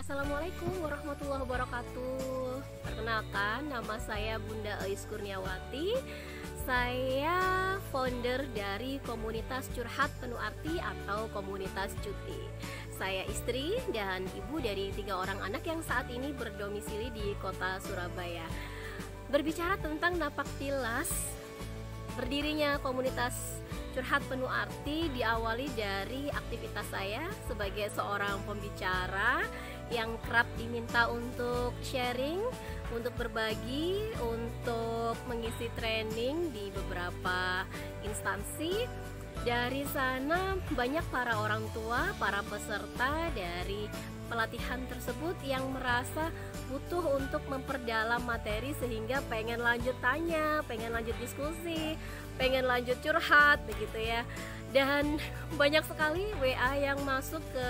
Assalamualaikum warahmatullahi wabarakatuh. Perkenalkan, nama saya Bunda Eis Kurniawati. Saya founder dari komunitas curhat penuh arti atau komunitas cuti. Saya istri dan ibu dari 3 orang anak yang saat ini berdomisili di kota Surabaya. Berbicara tentang napak tilas berdirinya komunitas curhat penuh arti diawali dari aktivitas saya sebagai seorang pembicara yang kerap diminta untuk sharing, untuk berbagi, untuk mengisi training di beberapa instansi. Dari sana banyak para orang tua, para peserta dari pelatihan tersebut yang merasa butuh untuk memperdalam materi sehingga pengen lanjut tanya, pengen lanjut diskusi, pengen lanjut curhat begitu ya. Dan banyak sekali WA yang masuk ke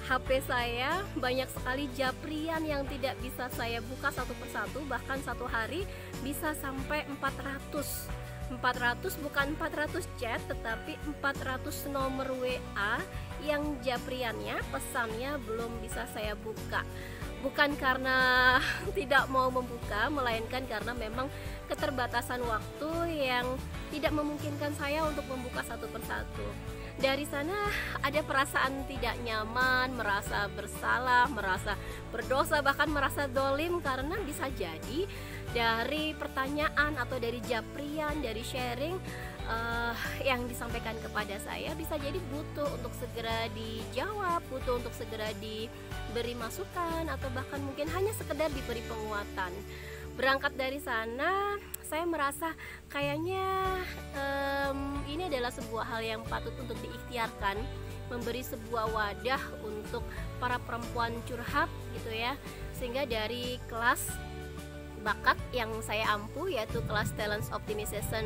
HP saya, banyak sekali japrian yang tidak bisa saya buka satu persatu, bahkan satu hari bisa sampai 400 bukan 400 chat, tetapi 400 nomor WA yang japriannya, pesannya belum bisa saya buka. Bukan karena tidak mau membuka, melainkan karena memang keterbatasan waktu yang tidak memungkinkan saya untuk membuka satu persatu. Dari sana ada perasaan tidak nyaman, merasa bersalah, merasa berdosa, bahkan merasa dolim karena bisa jadi dari pertanyaan atau dari japrian, dari sharing yang disampaikan kepada saya bisa jadi butuh untuk segera dijawab, butuh untuk segera diberi masukan, atau bahkan mungkin hanya sekedar diberi penguatan. Berangkat dari sana, saya merasa kayaknya ini adalah sebuah hal yang patut untuk diikhtiarkan, memberi sebuah wadah untuk para perempuan curhat gitu ya. Sehingga dari kelas bakat yang saya ampu, yaitu kelas Talent Optimization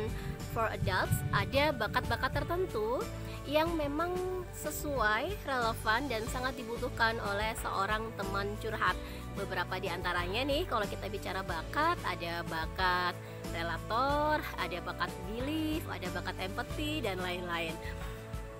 for Adults, ada bakat-bakat tertentu yang memang sesuai, relevan, dan sangat dibutuhkan oleh seorang teman curhat. Beberapa di antaranya nih, kalau kita bicara bakat, ada bakat relator, ada bakat belief, ada bakat empathy, dan lain-lain.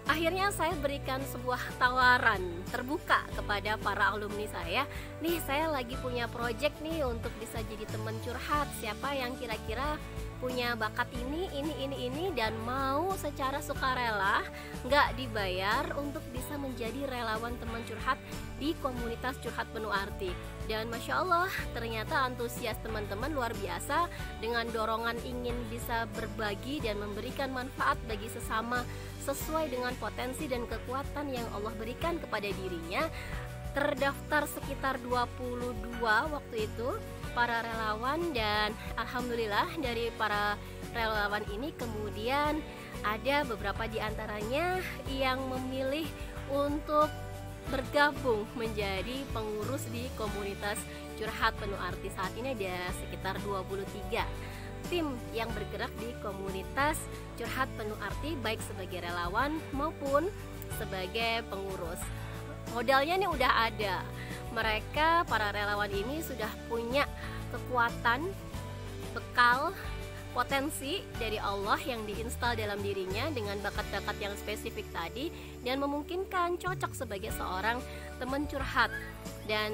Akhirnya saya berikan sebuah tawaran terbuka kepada para alumni saya. Nih, saya lagi punya project nih untuk bisa jadi teman curhat. Siapa yang kira-kira punya bakat ini dan mau secara sukarela, nggak dibayar, untuk bisa menjadi relawan teman curhat di komunitas curhat penuh arti. Dan Masya Allah, ternyata antusias teman-teman luar biasa dengan dorongan ingin bisa berbagi dan memberikan manfaat bagi sesama sesuai dengan potensi dan kekuatan yang Allah berikan kepada dirinya. Terdaftar sekitar 22 waktu itu para relawan, dan alhamdulillah dari para relawan ini kemudian ada beberapa di antaranya yang memilih untuk bergabung menjadi pengurus di komunitas curhat penuh arti. Saat ini ada sekitar 23 tim yang bergerak di komunitas curhat penuh arti, baik sebagai relawan maupun sebagai pengurus. Modalnya nih udah ada. Mereka, para relawan ini sudah punya kekuatan, bekal, potensi dari Allah yang diinstal dalam dirinya dengan bakat-bakat yang spesifik tadi, dan memungkinkan cocok sebagai seorang teman curhat. Dan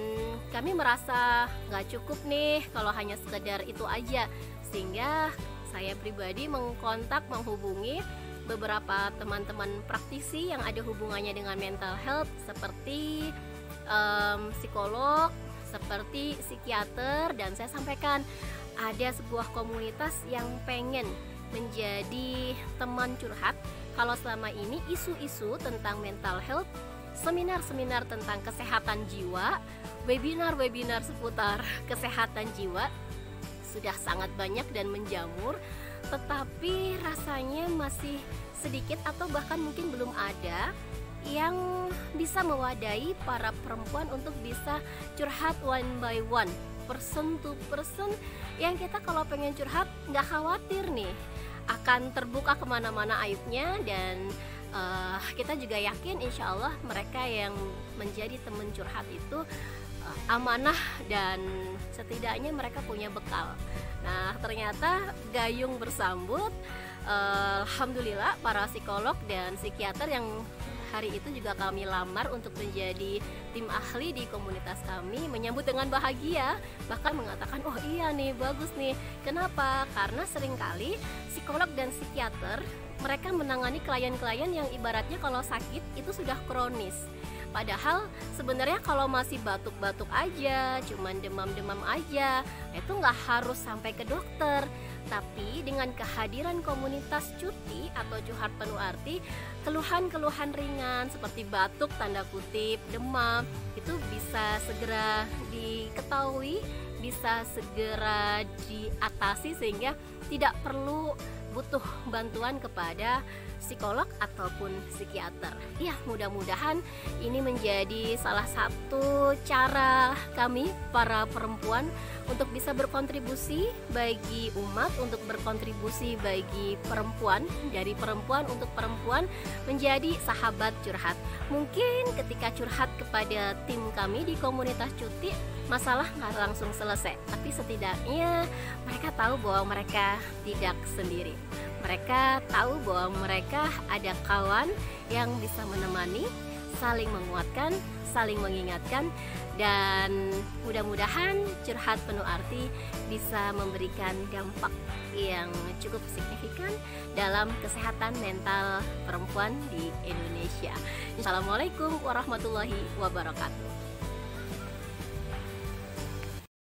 kami merasa gak cukup nih kalau hanya sekedar itu aja, sehingga saya pribadi menghubungi beberapa teman-teman praktisi yang ada hubungannya dengan mental health, seperti psikolog, seperti psikiater, dan saya sampaikan ada sebuah komunitas yang pengen menjadi teman curhat. Kalau selama ini isu-isu tentang mental health, seminar-seminar tentang kesehatan jiwa, webinar-webinar seputar kesehatan jiwa sudah sangat banyak dan menjamur, tetapi rasanya masih sedikit atau bahkan mungkin belum ada yang bisa mewadahi para perempuan untuk bisa curhat one by one, person to person, yang kita kalau pengen curhat nggak khawatir nih akan terbuka kemana-mana aibnya. Dan kita juga yakin insya Allah mereka yang menjadi teman curhat itu amanah dan setidaknya mereka punya bekal. Nah, ternyata gayung bersambut, alhamdulillah para psikolog dan psikiater yang hari itu juga kami lamar untuk menjadi tim ahli di komunitas kami, menyambut dengan bahagia, bahkan mengatakan, oh iya nih, bagus nih. Kenapa? Karena seringkali psikolog dan psikiater mereka menangani klien-klien yang ibaratnya kalau sakit itu sudah kronis. Padahal sebenarnya kalau masih batuk-batuk aja, cuman demam-demam aja, itu nggak harus sampai ke dokter. Tapi dengan kehadiran komunitas cuti atau curhat penuh arti, keluhan-keluhan ringan seperti batuk tanda kutip, demam, itu bisa segera diketahui, bisa segera diatasi sehingga tidak perlu butuh bantuan kepada psikolog ataupun psikiater. Ya, mudah-mudahan ini menjadi salah satu cara kami para perempuan untuk bisa berkontribusi bagi umat, untuk berkontribusi bagi perempuan, dari perempuan untuk perempuan, menjadi sahabat curhat. Mungkin ketika curhat kepada tim kami di komunitas cuti, masalah nggak langsung selesai, tapi setidaknya mereka tahu bahwa mereka tidak sendiri. Mereka tahu bahwa mereka ada kawan yang bisa menemani, saling menguatkan, saling mengingatkan, dan mudah-mudahan curhat penuh arti bisa memberikan dampak yang cukup signifikan dalam kesehatan mental perempuan di Indonesia. Assalamualaikum warahmatullahi wabarakatuh.